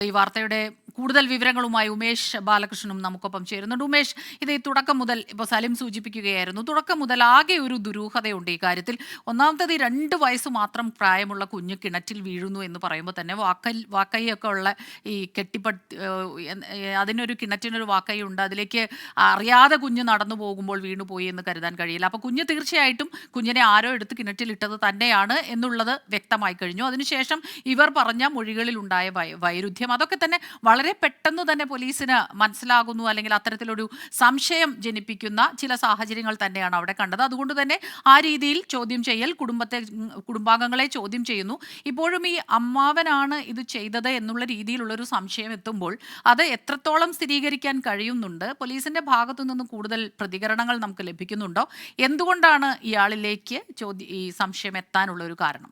ഈ വാർത്തയുടെ കൂടുതൽ വിവരങ്ങളുമായി ഉമേഷ് ബാലകൃഷ്ണനും നമുക്കൊപ്പം ചേരുന്നുണ്ട്. ഉമേഷ്, ഇത് ഈ തുടക്കം മുതൽ ഇപ്പോൾ സലിം സൂചിപ്പിക്കുകയായിരുന്നു, തുടക്കം മുതൽ ആകെ ഒരു ദുരൂഹതയുണ്ട് ഈ കാര്യത്തിൽ. ഒന്നാമത്തത്, ഈ 2 വയസ്സ് മാത്രം പ്രായമുള്ള കുഞ്ഞ് കിണറ്റിൽ വീഴുന്നു എന്ന് പറയുമ്പോൾ തന്നെ വാക്കൈയൊക്കെ ഉള്ള ഈ അതിനൊരു കിണറ്റിനൊരു വാക്കൈയുണ്ട്, അതിലേക്ക് അറിയാതെ കുഞ്ഞ് നടന്നു പോകുമ്പോൾ വീണുപോയി എന്ന് കരുതാൻ കഴിയില്ല. അപ്പോൾ കുഞ്ഞ് തീർച്ചയായിട്ടും കുഞ്ഞിനെ ആരോ എടുത്ത് കിണറ്റിലിട്ടത് തന്നെയാണ് എന്നുള്ളത് വ്യക്തമായി കഴിഞ്ഞു. അതിനുശേഷം ഇവർ പറഞ്ഞ മൊഴികളിലുണ്ടായ വൈരുദ്ധ്യം, അതൊക്കെ തന്നെ വളരെ പെട്ടെന്ന് തന്നെ പോലീസിന് മനസ്സിലാകുന്നു, അല്ലെങ്കിൽ അത്തരത്തിലൊരു സംശയം ജനിപ്പിക്കുന്ന ചില സാഹചര്യങ്ങൾ തന്നെയാണ് അവിടെ കണ്ടത്. അതുകൊണ്ട് തന്നെ ആ രീതിയിൽ ചോദ്യം ചെയ്യൽ, കുടുംബാംഗങ്ങളെ ചോദ്യം ചെയ്യുന്നു. ഇപ്പോഴും ഈ അമ്മാവനാണ് ഇത് ചെയ്തത് എന്നുള്ള രീതിയിലുള്ളൊരു സംശയം എത്തുമ്പോൾ അത് എത്രത്തോളം സ്ഥിരീകരിക്കാൻ കഴിയുന്നുണ്ട്? പോലീസിന്റെ ഭാഗത്തു നിന്ന് കൂടുതൽ പ്രതികരണങ്ങൾ നമുക്ക് ലഭിക്കുന്നുണ്ടോ? എന്തുകൊണ്ടാണ് ഇയാളിലേക്ക് ഈ സംശയം എത്താനുള്ള ഒരു കാരണം?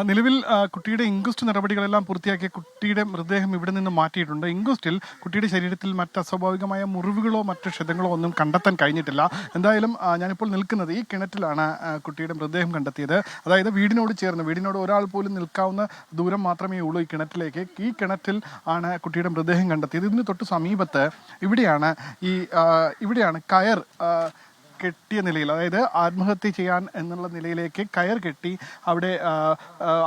നിലവിൽ കുട്ടിയുടെ ഇൻക്വസ്റ്റ് നടപടികളെല്ലാം പൂർത്തിയാക്കിയ കുട്ടിയുടെ മൃതദേഹം ഇവിടെ നിന്ന് മാറ്റിയിട്ടുണ്ട്. ഇൻക്വസ്റ്റിൽ കുട്ടിയുടെ ശരീരത്തിൽ മറ്റ് അസ്വാഭാവികമായ മുറിവുകളോ മറ്റ് ക്ഷതങ്ങളോ ഒന്നും കണ്ടെത്താൻ കഴിഞ്ഞിട്ടില്ല. എന്തായാലും ഞാനിപ്പോൾ നിൽക്കുന്നത് ഈ കിണറ്റിലാണ് കുട്ടിയുടെ മൃതദേഹം കണ്ടെത്തിയത്. അതായത് വീടിനോട് ഒരാൾ പോലും നിൽക്കാവുന്ന ദൂരം മാത്രമേ ഉള്ളൂ ഈ കിണറ്റിലേക്ക്. ഈ കിണറ്റിൽ ആണ് കുട്ടിയുടെ മൃതദേഹം കണ്ടെത്തിയത്. ഇതിന് തൊട്ട് സമീപത്ത് ഇവിടെയാണ് കയർ കെട്ടിയ നിലയിൽ, അതായത് ആത്മഹത്യ ചെയ്യാൻ എന്നുള്ള നിലയിലേക്ക് കയർ കെട്ടി അവിടെ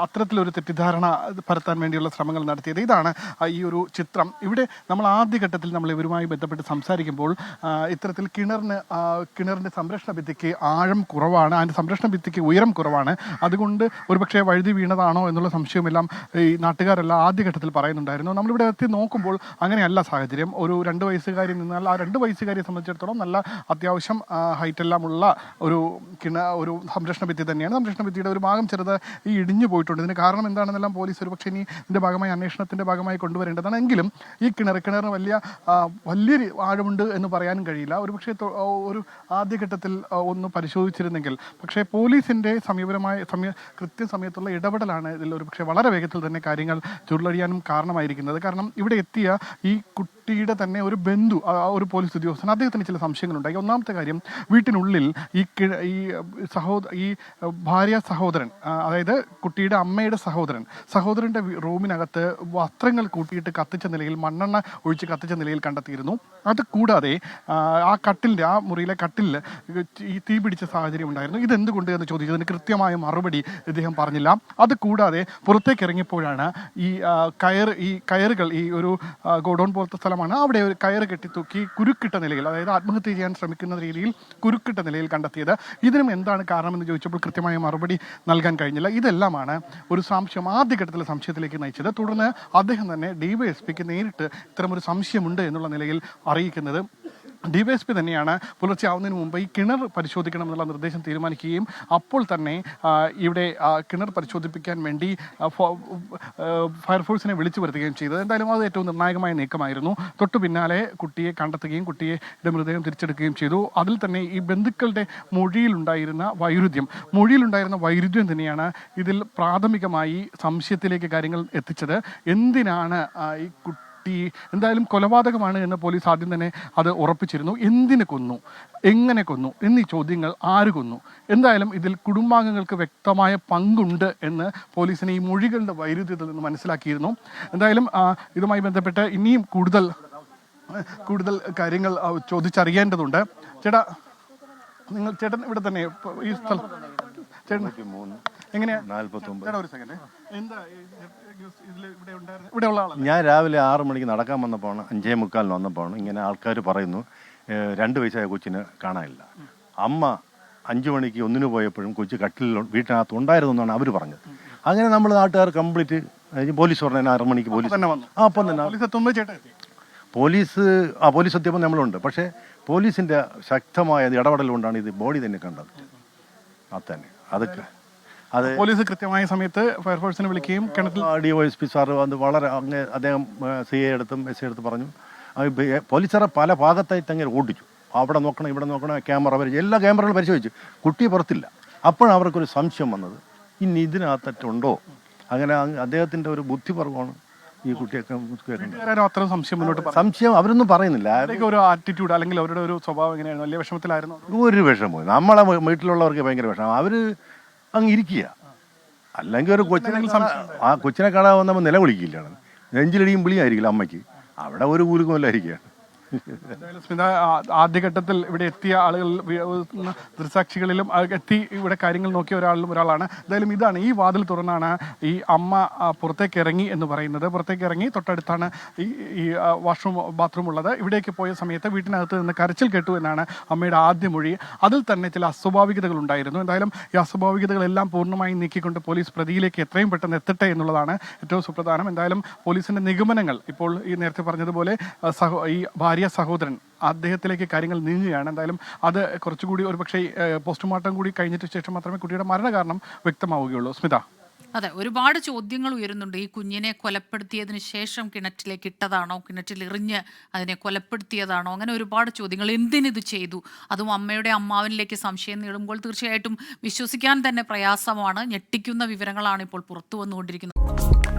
അത്തരത്തിലൊരു തെറ്റിദ്ധാരണ പരത്താൻ വേണ്ടിയുള്ള ശ്രമങ്ങൾ നടത്തിയത്. ഇതാണ് ഈ ഒരു ചിത്രം. ഇവിടെ നമ്മൾ ആദ്യഘട്ടത്തിൽ നമ്മൾ ഇവരുമായി ബന്ധപ്പെട്ട് സംസാരിക്കുമ്പോൾ ഇത്തരത്തിൽ കിണറിൻ്റെ സംരക്ഷണ ഭിത്തിക്ക് ആഴം കുറവാണ്, അതിൻ്റെ സംരക്ഷണ ഭിത്തിക്ക് ഉയരം കുറവാണ്, അതുകൊണ്ട് ഒരുപക്ഷെ വഴുതി വീണതാണോ എന്നുള്ള സംശയമെല്ലാം ഈ നാട്ടുകാരെല്ലാം ആദ്യഘട്ടത്തിൽ പറയുന്നുണ്ടായിരുന്നു. നമ്മളിവിടെ എത്തി നോക്കുമ്പോൾ അങ്ങനെയല്ല സാഹചര്യം. ഒരു 2 വയസ്സുകാരി നിന്നാൽ ആ 2 വയസ്സുകാരിയെ സംബന്ധിച്ചിടത്തോളം നല്ല അത്യാവശ്യം ഹൈറ്റ് എല്ലാം ഉള്ള ഒരു സംരക്ഷണ ഭിത്തി തന്നെയാണ്. സംരക്ഷണ ഭിത്തിയുടെ ഒരു ഭാഗം ചെറുത് ഈ ഇടിഞ്ഞു പോയിട്ടുണ്ട്. ഇതിന് കാരണം എന്താണെന്നെല്ലാം പോലീസ് ഒരു പക്ഷേ ഇനി ഇതിൻ്റെ ഭാഗമായി അന്വേഷണത്തിൻ്റെ ഭാഗമായി കൊണ്ടുവരേണ്ടതാണ്. എങ്കിലും ഈ കിണറിന് വലിയൊരു ആഴമുണ്ട് എന്ന് പറയാനും കഴിയില്ല. ഒരു പക്ഷേ ഒരു ആദ്യഘട്ടത്തിൽ ഒന്ന് പരിശോധിച്ചിരുന്നെങ്കിൽ, പക്ഷേ പോലീസിൻ്റെ കൃത്യസമയത്തുള്ള ഇടപെടലാണ് ഇതിൽ ഒരു പക്ഷേ വളരെ വേഗത്തിൽ തന്നെ കാര്യങ്ങൾ ചുരുളഴിയാനും കാരണമായിരിക്കുന്നത്. കാരണം ഇവിടെ എത്തിയ ഈ കുട്ടിയുടെ തന്നെ ഒരു ബന്ധു, ഒരു പോലീസ് ഉദ്യോഗസ്ഥൻ, അദ്ദേഹത്തിന് ചില സംശയങ്ങളുണ്ടായി. ഒന്നാമത്തെ കാര്യം, വീട്ടിനുള്ളിൽ ഈ ഭാര്യ സഹോദരൻ, അതായത് കുട്ടിയുടെ അമ്മയുടെ സഹോദരൻ്റെ റൂമിനകത്ത് വസ്ത്രങ്ങൾ കൂട്ടിയിട്ട് കത്തിച്ച നിലയിൽ, മണ്ണെണ്ണ ഒഴിച്ച് കത്തിച്ച നിലയിൽ കണ്ടെത്തിയിരുന്നു. അത് കൂടാതെ ആ മുറിയിലെ കട്ടിലിൽ ഈ തീ പിടിച്ച സാഹചര്യം ഉണ്ടായിരുന്നു. ഇതെന്തുകൊണ്ട് എന്ന് ചോദിച്ചതിന് കൃത്യമായ മറുപടി ഇദ്ദേഹം പറഞ്ഞില്ല. അത് കൂടാതെ പുറത്തേക്ക് ഇറങ്ങിയപ്പോഴാണ് ഈ കയറുകൾ, ഈ ഒരു ഗോഡൗൺ പോലത്തെ സ്ഥലമാണ്, അവിടെ ഒരു കയറ് കെട്ടിത്തൂക്കി കുരുക്കിട്ട നിലയിൽ, അതായത് ആത്മഹത്യ ചെയ്യാൻ ശ്രമിക്കുന്ന രീതിയിൽ കുരുക്കിട്ട നിലയിൽ കണ്ടെത്തിയത്. ഇതിനും എന്താണ് കാരണമെന്ന് ചോദിച്ചപ്പോൾ കൃത്യമായ മറുപടി നൽകാൻ കഴിഞ്ഞില്ല. ഇതെല്ലാമാണ് ഒരു ആദ്യഘട്ടത്തിലെ സംശയത്തിലേക്ക് നയിച്ചത്. തുടർന്ന് അദ്ദേഹം തന്നെ ഡിവൈഎസ്പിക്ക് നേരിട്ട് ഇത്തരമൊരു സംശയമുണ്ട് എന്നുള്ള നിലയിൽ അറിയിക്കുന്നത്. ഡിവൈഎസ്പി തന്നെയാണ് പുലർച്ചെ ആവുന്നതിന് മുമ്പ് ഈ കിണർ പരിശോധിക്കണമെന്നുള്ള നിർദ്ദേശം തീരുമാനിക്കുകയും അപ്പോൾ തന്നെ ഇവിടെ കിണർ പരിശോധിപ്പിക്കാൻ വേണ്ടി ഫയർഫോഴ്സിനെ വിളിച്ചു വരുത്തുകയും ചെയ്തത്. എന്തായാലും അത് ഏറ്റവും നിർണായകമായ നീക്കമായിരുന്നു. തൊട്ടു പിന്നാലെ കുട്ടിയെ കണ്ടെത്തുകയും കുട്ടിയുടെ മൃതദേഹം തിരിച്ചെടുക്കുകയും ചെയ്തു. അതിൽ തന്നെ ഈ ബന്ധുക്കളുടെ മൊഴിയിലുണ്ടായിരുന്ന വൈരുദ്ധ്യം തന്നെയാണ് ഇതിൽ പ്രാഥമികമായി സംശയത്തിലേക്ക് കാര്യങ്ങൾ എത്തിച്ചത്. എന്തിനാണ് ഈ എന്തായാലും കൊലപാതകമാണ് എന്ന് പോലീസ് ആദ്യം തന്നെ അത് ഉറപ്പിച്ചിരുന്നു. എന്തിന് കൊന്നു, എങ്ങനെ കൊന്നു എന്നീ ചോദ്യങ്ങൾ, ആര് കൊന്നു, എന്തായാലും ഇതിൽ കുടുംബാംഗങ്ങൾക്ക് വ്യക്തമായ പങ്കുണ്ട് എന്ന് പോലീസിന് ഈ മൊഴികളുടെ വൈരുദ്ധ്യത്തിൽ നിന്ന് മനസ്സിലാക്കിയിരുന്നു. എന്തായാലും ഇതുമായി ബന്ധപ്പെട്ട് ഇനിയും കൂടുതൽ കാര്യങ്ങൾ ചോദിച്ചറിയേണ്ടതുണ്ട്. ചേട്ടൻ ഇവിടെ തന്നെ ഈ സ്ഥലം എങ്ങനെയാ? ഒരു സെക്കൻഡ്, ഞാൻ രാവിലെ 6 മണിക്ക് നടക്കാൻ വന്നപ്പോൾ 5:45 വന്നപ്പോൾ ഇങ്ങനെ ആൾക്കാർ പറയുന്നു 2 വയസ്സായ കൊച്ചിന് കാണാനില്ല. അമ്മ 5 മണിക്ക് 1 പോയപ്പോഴും കൊച്ചു കട്ടിലിൽ വീട്ടിനകത്ത് ഉണ്ടായിരുന്നു എന്നാണ് അവർ പറഞ്ഞത്. അങ്ങനെ നമ്മൾ നാട്ടുകാർ കംപ്ലീറ്റ്, പോലീസ് പറഞ്ഞ 6 മണിക്ക് പോലീസ് അപ്പം തന്നെ പോലീസ് എത്തിയപ്പോൾ നമ്മളുണ്ട്. പക്ഷേ പോലീസിൻ്റെ ശക്തമായ ഇടപെടൽ കൊണ്ടാണ് ഇത് ബോഡി തന്നെ കണ്ടത്. അത് പോലീസ് കൃത്യമായ സമയത്ത് ഫയർഫോഴ്സിനെ വിളിക്കുകയും ഡിവൈഎസ്പി സാർ വന്ന് വളരെ അദ്ദേഹം CA എടുത്തും SI എടുത്തും പറഞ്ഞു. പോലീസുകാരെ പല ഭാഗത്തായിട്ട് അങ്ങനെ ഓടിച്ചു. അവിടെ നോക്കണം, ഇവിടെ നോക്കണം, ക്യാമറ എല്ലാ ക്യാമറകളും പരിശോധിച്ചു. കുട്ടി പുറത്തില്ല. അപ്പോഴാണ് അവർക്കൊരു സംശയം വന്നത്, ഇനി ഇതിനകത്തുണ്ടോ. അങ്ങനെ അദ്ദേഹത്തിൻ്റെ ഒരു ബുദ്ധിപർവമാണ് ഈ കുട്ടിയൊക്കെ അത്ര സംശയം അവരൊന്നും പറയുന്നില്ല. ഒരു ആറ്റിറ്റ്യൂഡ് അല്ലെങ്കിൽ അവരുടെ ഒരു സ്വഭാവം എങ്ങനെയായിരുന്നു? വലിയ വിഷമത്തിലായിരുന്നു? ഒരു വിഷമം നമ്മളെ വീട്ടിലുള്ളവർക്ക് ഭയങ്കര വിഷമം. അവർ അങ്ങ് ഇരിക്കുക. അല്ലെങ്കിൽ ഒരു ആ കൊച്ചിനെ കാണാൻ വന്നപ്പോൾ നിലവിളിക്കില്ലാണ്, നെഞ്ചിലടിയും വിളിയായിരിക്കില്ല അമ്മയ്ക്ക്. അവിടെ ഒരു കൂലുക്കുമല്ലായിരിക്കുകയാണ്. എന്തായാലും സ്മിത, ആദ്യഘട്ടത്തിൽ ഇവിടെ എത്തിയ ആളുകൾ ദൃക്സാക്ഷികളിലും എത്തി ഇവിടെ കാര്യങ്ങൾ നോക്കിയ ഒരാളാണ്. എന്തായാലും ഇതാണ്, ഈ വാതിൽ തുറന്നാണ് ഈ അമ്മ പുറത്തേക്ക് ഇറങ്ങി എന്ന് പറയുന്നത്. പുറത്തേക്ക് ഇറങ്ങി തൊട്ടടുത്താണ് ഈ വാഷ്റൂം ബാത്റൂം ഉള്ളത്. ഇവിടേക്ക് പോയ സമയത്ത് വീട്ടിനകത്ത് നിന്ന് കരച്ചിൽ കേട്ടു എന്നാണ് അമ്മയുടെ ആദ്യ മൊഴി. അതിൽ തന്നെ ചില അസ്വാഭാവികതകൾ ഉണ്ടായിരുന്നു. എന്തായാലും ഈ അസ്വാഭാവികതകളെല്ലാം പൂർണ്ണമായും നീക്കിക്കൊണ്ട് പോലീസ് പ്രതിയിലേക്ക് എത്രയും പെട്ടെന്ന് എത്തട്ടെ എന്നുള്ളതാണ് ഏറ്റവും സുപ്രധാനം. എന്തായാലും പോലീസിന്റെ നിഗമനങ്ങൾ ഇപ്പോൾ ഈ നേരത്തെ പറഞ്ഞതുപോലെ ഈ ഭാര്യ സഹോദരൻ അദ്ദേഹത്തിലേക്ക് കാര്യങ്ങൾ നീങ്ങുകയാണ്. എന്തായാലും അത് കുറച്ചുകൂടി ഒരുപക്ഷെ പോസ്റ്റ്മോർട്ടം കൂടി കഴിഞ്ഞിട്ട് ശേഷം മാത്രമേ കുട്ടിയുടെ മരണകാരണം വ്യക്തമാവുകയുള്ളൂ. സ്മിത, അതെ, ഒരുപാട് ചോദ്യങ്ങൾ ഉയരുന്നുണ്ട്. ഈ കുഞ്ഞിനെ കൊലപ്പെടുത്തിയതിന് ശേഷം കിണറ്റിലേക്ക് ഇട്ടതാണോ, കിണറ്റിൽ എറിഞ്ഞ് അതിനെ കൊലപ്പെടുത്തിയതാണോ, അങ്ങനെ ഒരുപാട് ചോദ്യങ്ങൾ. എന്തിനിത് ചെയ്തു? അതും അമ്മയുടെ അമ്മാവനിലേക്ക് സംശയം നീളുമ്പോൾ തീർച്ചയായിട്ടും വിശ്വസിക്കാൻ തന്നെ പ്രയാസമാണ്. ഞെട്ടിക്കുന്ന വിവരങ്ങളാണ് ഇപ്പോൾ പുറത്തു വന്നുകൊണ്ടിരിക്കുന്നത്.